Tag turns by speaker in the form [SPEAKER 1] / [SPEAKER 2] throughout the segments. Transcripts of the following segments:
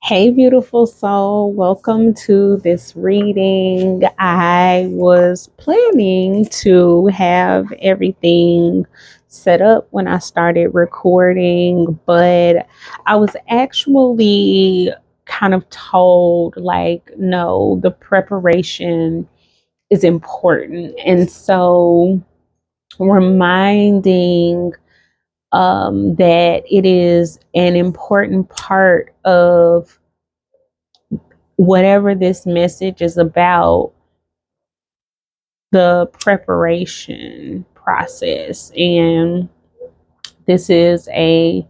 [SPEAKER 1] Hey, beautiful soul. Welcome to this reading. I was planning to have everything set up when I started recording, but I was actually kind of told, like, no, the preparation is important. And so, reminding that it is an important part of whatever this message is about, the preparation process. And this is a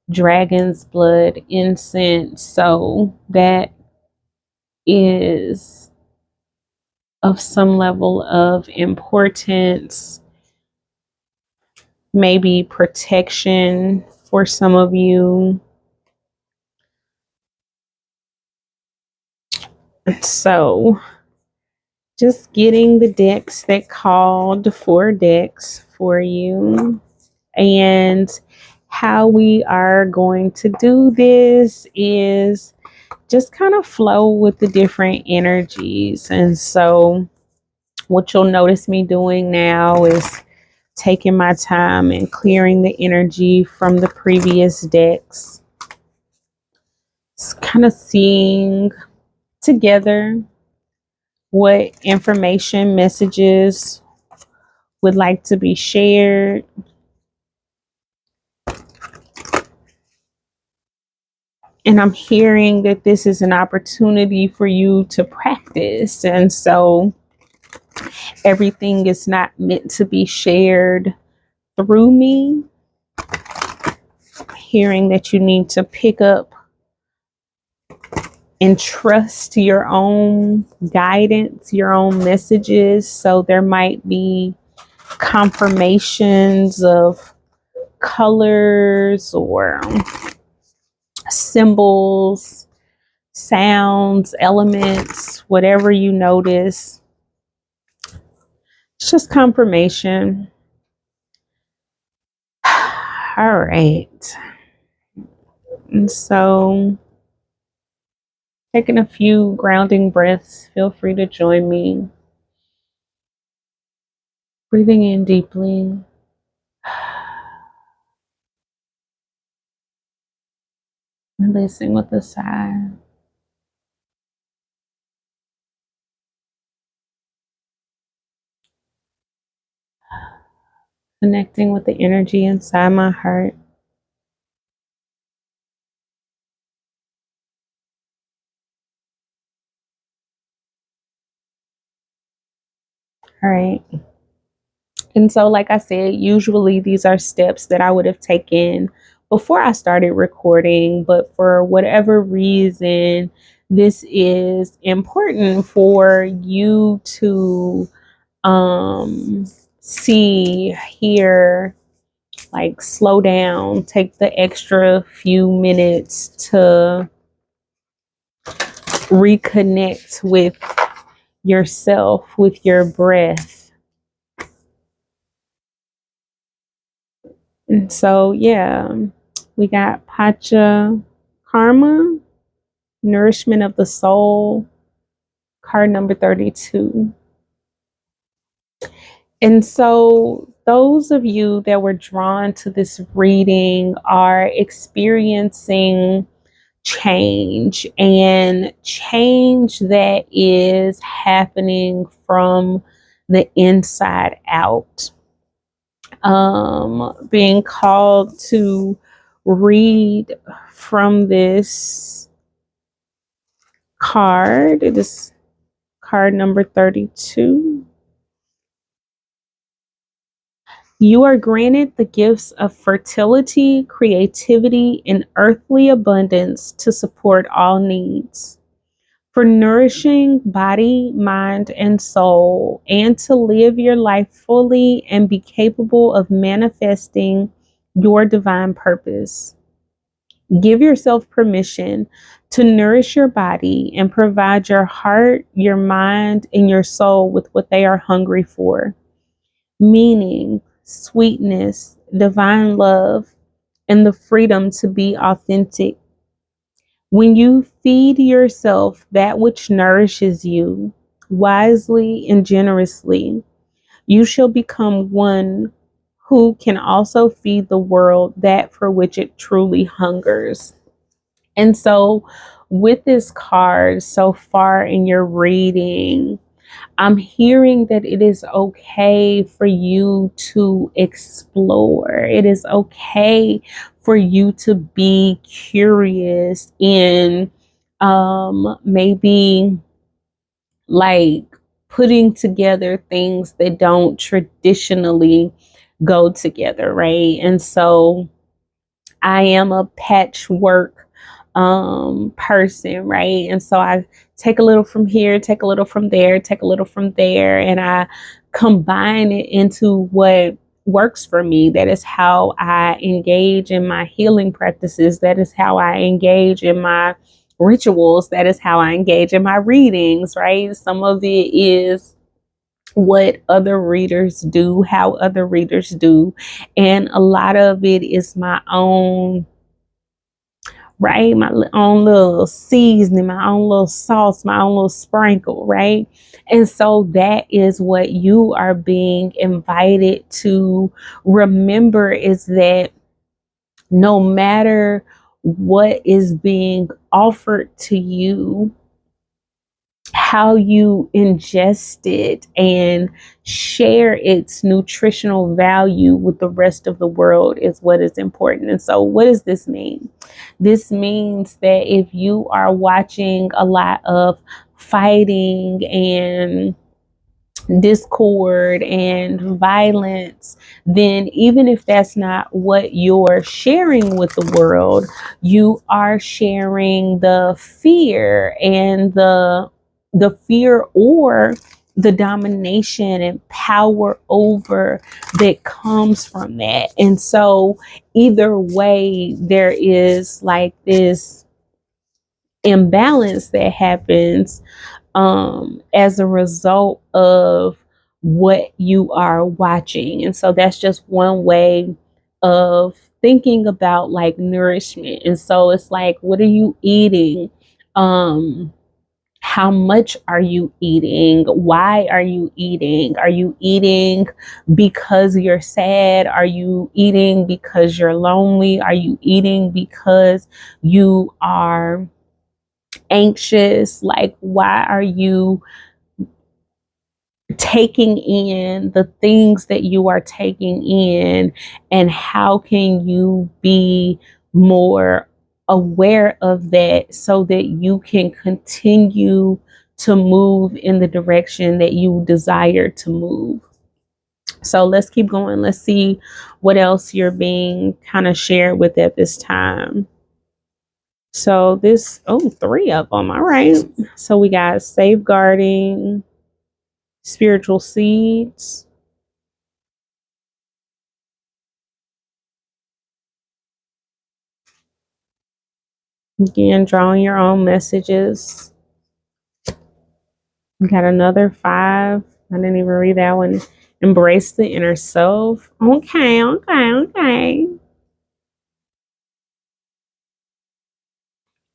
[SPEAKER 1] dragon's blood incense. So that is of some level of importance, maybe protection for some of you. So just getting the decks that called for decks for you. And how we are going to do this is just kind of flow with the different energies. And so, what you'll notice me doing now is taking my time and clearing the energy from the previous decks. Just kind of seeing together what information, messages would like to be shared. And I'm hearing that this is an opportunity for you to practice. And so everything is not meant to be shared through me. Hearing that you need to pick up and trust your own guidance, your own messages. So there might be confirmations of colors or symbols, sounds, elements, whatever you notice. It's just confirmation. All right. And so, taking a few grounding breaths, feel free to join me. Breathing in deeply. Releasing with a sigh. Connecting with the energy inside my heart. All right. And so, like I said, usually these are steps that I would have taken before I started recording, but for whatever reason, this is important for you to see, hear, like slow down, take the extra few minutes to reconnect with yourself, with your breath. And so, yeah, we got Pacha Karma, Nourishment of the Soul, card number 32. And so, those of you that were drawn to this reading are experiencing change, and change that is happening from the inside out. Being called to read from this card. It is card number 32. You are granted the gifts of fertility, creativity, and earthly abundance to support all needs. For nourishing body, mind, and soul, and to live your life fully and be capable of manifesting your divine purpose. Give yourself permission to nourish your body and provide your heart, your mind, and your soul with what they are hungry for: meaning, sweetness, divine love, and the freedom to be authentic. When you Feed yourself that which nourishes you wisely and generously. You shall become one who can also feed the world that for which it truly hungers. And so, with this card so far in your reading, I'm hearing that it is okay for you to explore. It is okay for you to be curious in maybe like putting together things that don't traditionally go together, right? And so I am a patchwork person, right? And so I take a little from here, take a little from there, take a little from there, and I combine it into what works for me. That is how I engage in my healing practices. That is how I engage in my rituals. That is how I engage in my readings, right? Some of it is what other readers do, how other readers do, and a lot of it is my own, right? My own little seasoning, my own little sauce, my own little sprinkle, right? And so that is what you are being invited to remember, is that no matter what is being offered to you, how you ingest it and share its nutritional value with the rest of the world is what is important. And so, what does this mean? This means that if you are watching a lot of fighting and discord and violence, then even if that's not what you're sharing with the world, you are sharing the fear and the fear or the domination and power over that comes from that. And so either way, there is like this imbalance that happens as a result of what you are watching. And so that's just one way of thinking about like nourishment. And so it's like, what are you eating? How much are you eating? Why are you eating? Are you eating because you're sad? Are you eating because you're lonely? Are you eating because you are anxious? Like, why are you taking in the things that you are taking in, and how can you be more aware of that so that you can continue to move in the direction that you desire to move? So let's keep going. Let's see what else you're being kind of shared with at this time. So this, oh, 3 of them. All right. So we got safeguarding, spiritual seeds. Again, drawing your own messages. We got another 5. I didn't even read that one. Embrace the inner self. Okay, okay, okay.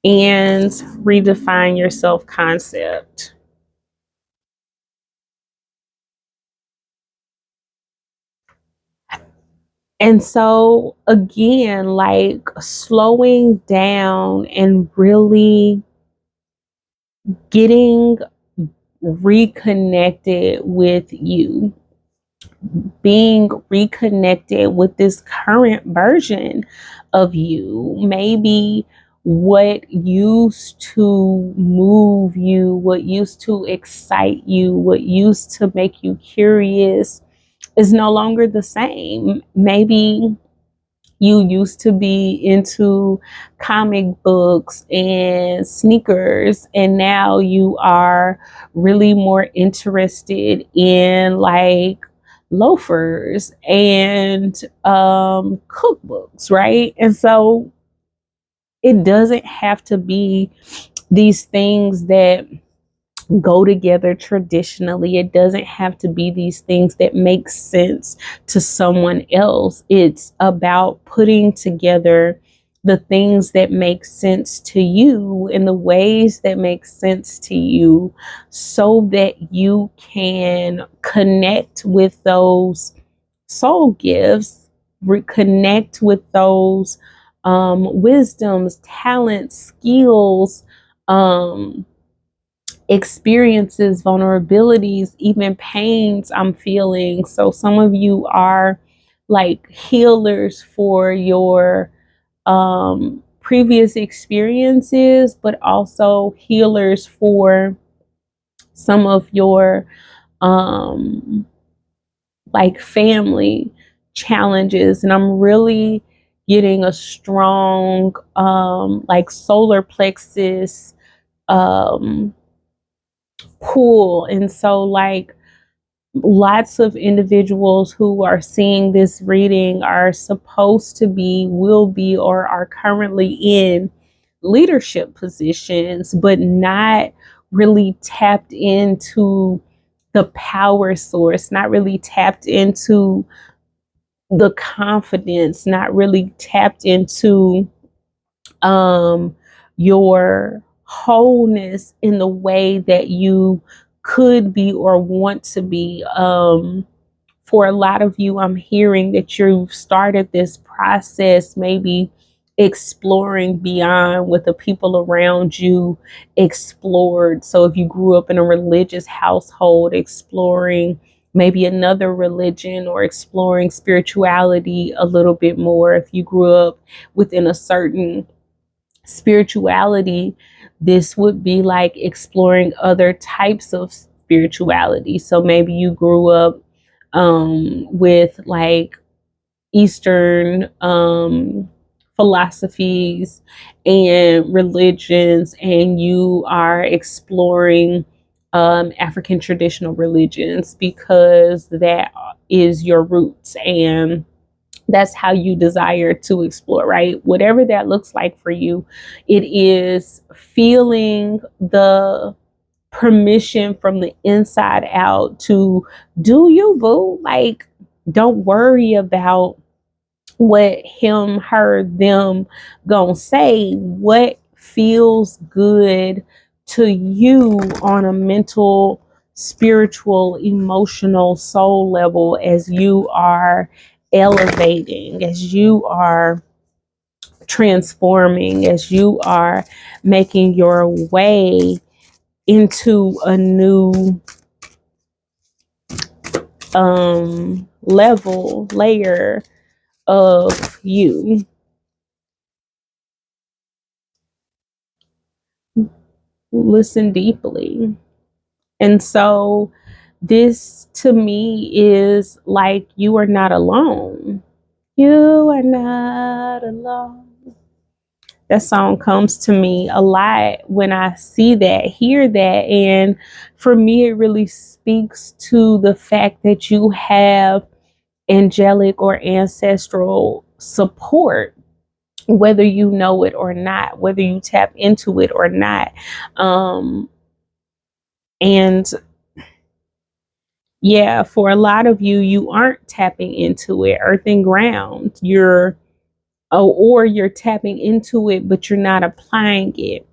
[SPEAKER 1] And redefine your self concept. And so, again, like slowing down and really getting reconnected with you, being reconnected with this current version of you. Maybe what used to move you, what used to excite you, what used to make you curious is no longer the same. Maybe you used to be into comic books and sneakers, and now you are really more interested in like loafers and cookbooks, right? And so it doesn't have to be these things that go together traditionally. It doesn't have to be these things that make sense to someone else. It's about putting together the things that make sense to you in the ways that make sense to you, so that you can connect with those soul gifts, reconnect with those wisdoms, talents, skills, um, experiences, vulnerabilities, even pains I'm feeling. So some of you are like healers for your previous experiences, but also healers for some of your um, like family challenges. And I'm really getting a strong like solar plexus um, pull. And so, like, lots of individuals who are seeing this reading are supposed to be, will be, or are currently in leadership positions, but not really tapped into the power source, not really tapped into the confidence, not really tapped into um, your wholeness in the way that you could be or want to be. For a lot of you, I'm hearing that you've started this process, maybe exploring beyond what the people around you explored. So if you grew up in a religious household, exploring maybe another religion or exploring spirituality a little bit more. If you grew up within a certain spirituality, this would be like exploring other types of spirituality. So maybe you grew up with like Eastern philosophies and religions, and you are exploring African traditional religions because that is your roots, and that's how you desire to explore, right? Whatever that looks like for you, it is feeling the permission from the inside out to do you, boo. Like, don't worry about what him, her, them gonna say. What feels good to you on a mental, spiritual, emotional, soul level as you are elevating, as you are transforming, as you are making your way into a new level, layer of you. Listen deeply. And so this to me is like, you are not alone. You are not alone. That song comes to me a lot when I see that, hear that. And for me, it really speaks to the fact that you have angelic or ancestral support, whether you know it or not, whether you tap into it or not. And yeah, for a lot of you, you aren't tapping into it, earth and ground. You're, oh, or you're tapping into it, but you're not applying it.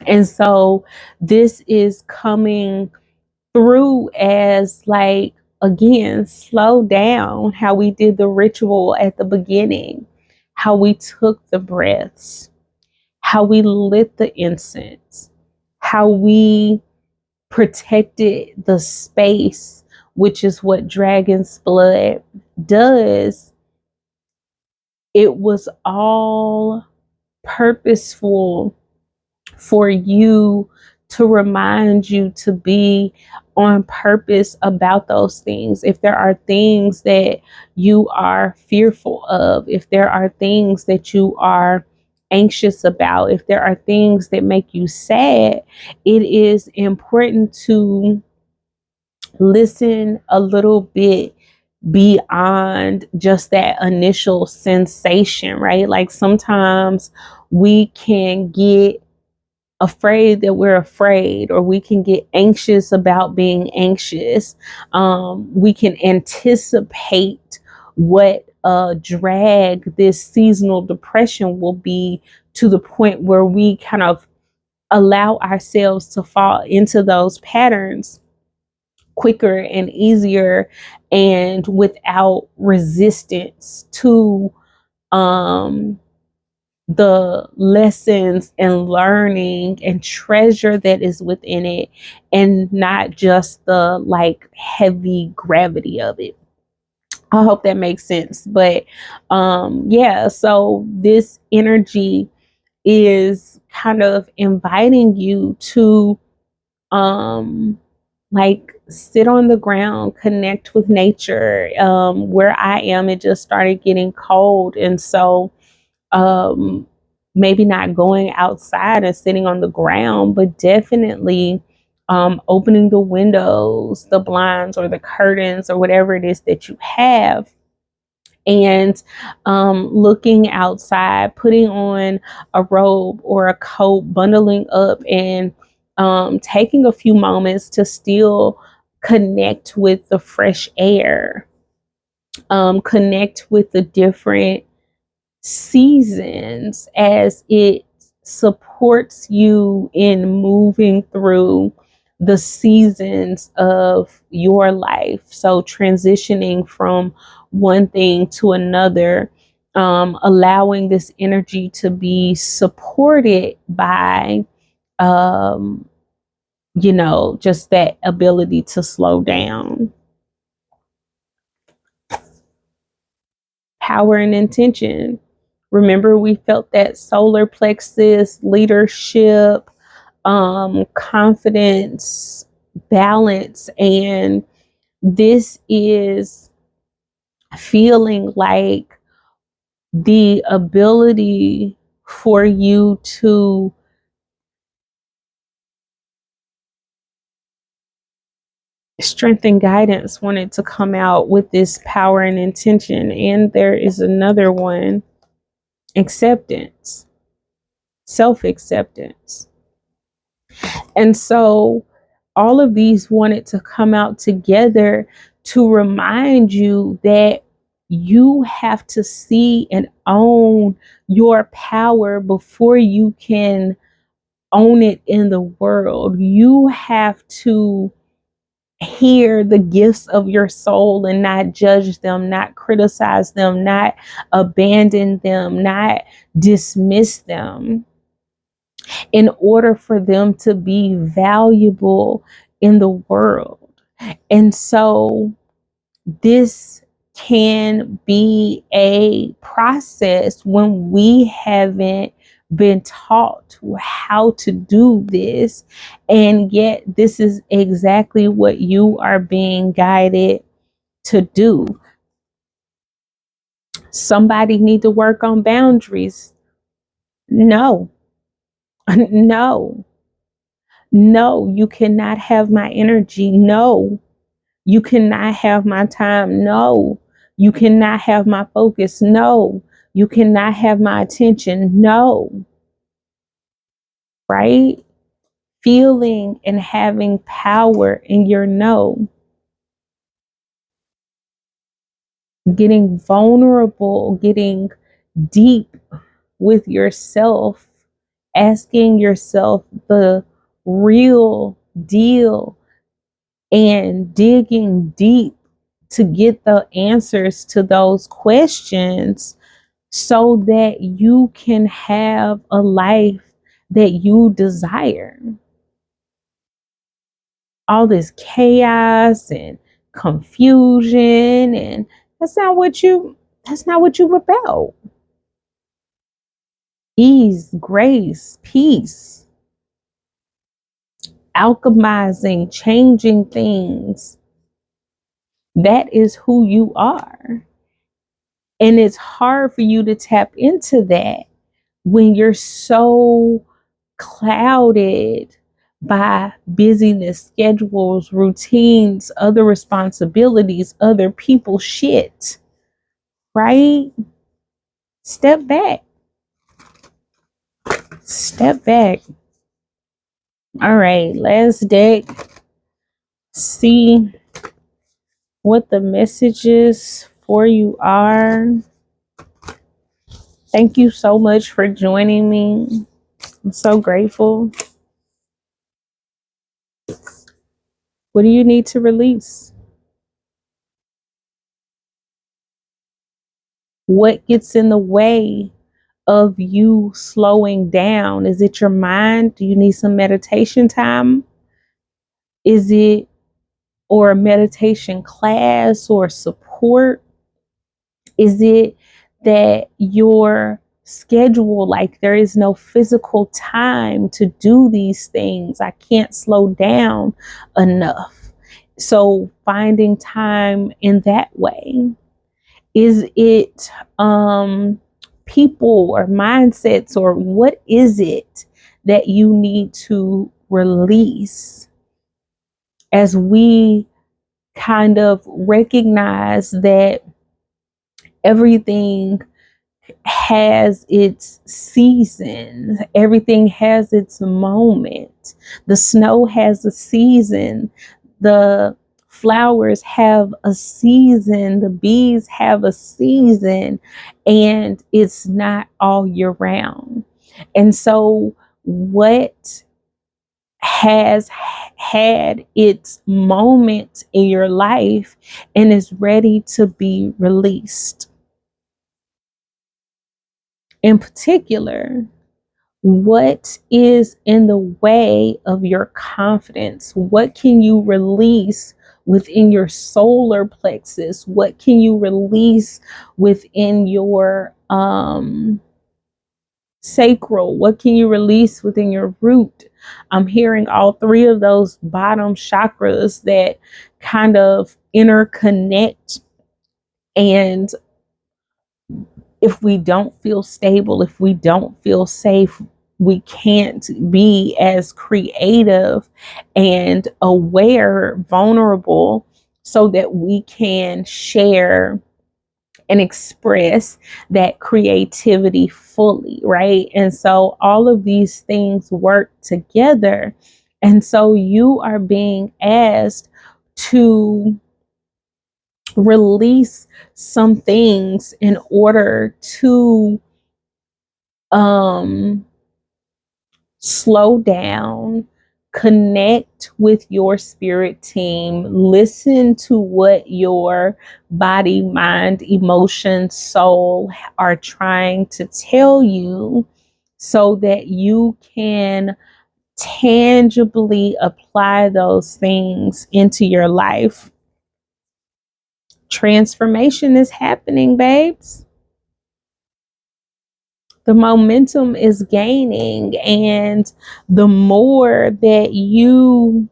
[SPEAKER 1] And so this is coming through as like, again, slow down, how we did the ritual at the beginning, how we took the breaths, how we lit the incense, how we protected the space, which is what dragon's blood does. It was all purposeful for you, to remind you to be on purpose about those things. If there are things that you are fearful of, if there are things that you are anxious about, if there are things that make you sad, it is important to listen a little bit beyond just that initial sensation, right? Like sometimes we can get afraid that we're afraid, or we can get anxious about being anxious. We can anticipate what a drag. This seasonal depression will be to the point where we kind of allow ourselves to fall into those patterns quicker and easier and without resistance to um the lessons and learning and treasure that is within it, and not just the like heavy gravity of it. I hope that makes sense. But yeah, so this energy is kind of inviting you to um like sit on the ground, connect with nature. Where I am, it just started getting cold, and so um maybe not going outside and sitting on the ground, but definitely opening the windows, the blinds, or the curtains, or whatever it is that you have, and looking outside, putting on a robe or a coat, bundling up, and taking a few moments to still connect with the fresh air, connect with the different seasons as it supports you in moving through the seasons of your life. So, transitioning from one thing to another, allowing this energy to be supported by, um, just that ability to slow down. Power and intention. Remember, we felt that solar plexus, leadership, confidence, balance, and this is feeling like the ability for you to strength and guidance wanted to come out with this power and intention. And there is another one, acceptance, self acceptance. And so all of these wanted to come out together to remind you that you have to see and own your power before you can own it in the world. You have to hear the gifts of your soul and not judge them, not criticize them, not abandon them, not dismiss them, in order for them to be valuable in the world. And so this can be a process when we haven't been taught how to do this. And yet this is exactly what you are being guided to do. Somebody need to work on boundaries. No, no, no, you cannot have my energy. No, you cannot have my time. No, you cannot have my focus. No, you cannot have my attention. No, right? Feeling and having power in your no, getting vulnerable, getting deep with yourself, asking yourself the real deal and digging deep to get the answers to those questions so that you can have a life that you desire. All this chaos and confusion, and that's not what you that's not what you're about. Ease, grace, peace, alchemizing, changing things. That is who you are. And it's hard for you to tap into that when you're so clouded by busyness, schedules, routines, other responsibilities, other people's shit, right? Step back. Step back. All right, last deck. See what the message is before you are. Thank you so much for joining me. I'm so grateful. What do you need to release? What gets in the way of you slowing down? Is it your mind? Do you need some meditation time? Is it, or a meditation class or support? Is it that your schedule, like there is no physical time to do these things? I can't slow down enough. So finding time in that way. Is it people or mindsets, or what is it that you need to release as we kind of recognize that everything has its season, everything has its moment. The snow has a season, the flowers have a season, the bees have a season, and it's not all year round. And so, what has had its moment in your life and is ready to be released? In particular, what is in the way of your confidence? What can you release within your solar plexus? What can you release within your sacral? What can you release within your root? I'm hearing all three of those bottom chakras that kind of interconnect. And if we don't feel stable, if we don't feel safe, we can't be as creative and aware, vulnerable, so that we can share and express that creativity fully, right? And so all of these things work together. And so you are being asked to release some things in order to um slow down, connect with your spirit team, listen to what your body, mind, emotion, soul are trying to tell you, so that you can tangibly apply those things into your life. Transformation is happening, babes. The momentum is gaining, and the more that you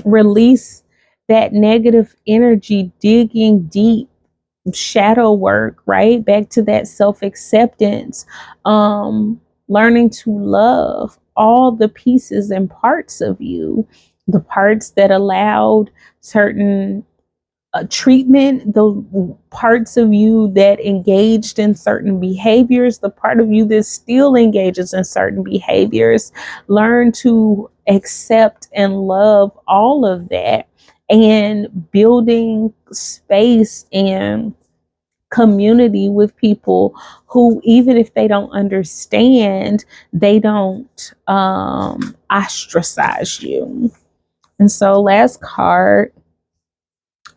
[SPEAKER 1] release that negative energy, digging deep, shadow work, right back to that self-acceptance, learning to love all the pieces and parts of you, the parts that allowed certain treatment, the parts of you that engaged in certain behaviors, the part of you that still engages in certain behaviors. Learn to accept and love all of that, and building space and community with people who, even if they don't understand, they don't ostracize you. And so, last card,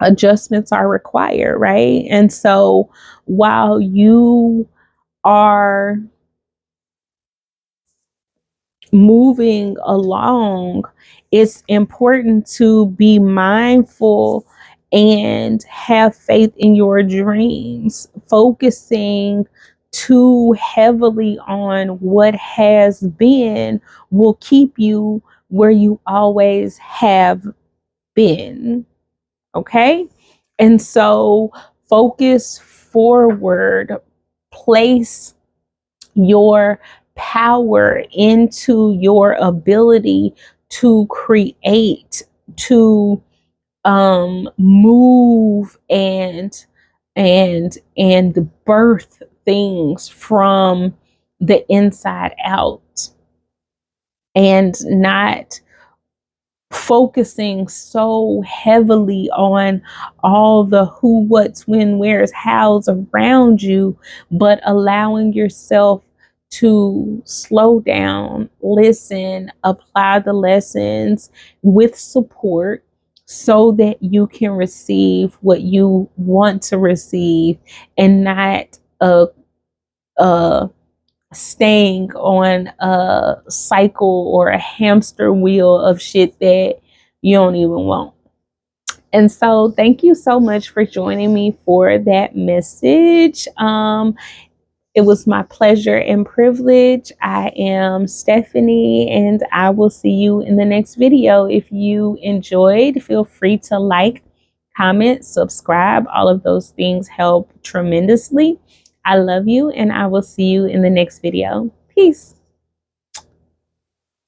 [SPEAKER 1] adjustments are required, right? And so while you are moving along, it's important to be mindful and have faith in your dreams. Focusing too heavily on what has been will keep you where you always have been. Okay. And so focus forward, place your power into your ability to create, to move and birth things from the inside out, and not focusing so heavily on all the who, what's, when, where's, how's around you, but allowing yourself to slow down, listen, apply the lessons with support so that you can receive what you want to receive, and not a staying on a cycle or a hamster wheel of shit that you don't even want. And so thank you so much for joining me for that message. It was my pleasure and privilege. I am Stephanie, and I will see you in the next video. If you enjoyed, feel free to like, comment, subscribe. All of those things help tremendously. I love you, and I will see you in the next video. Peace.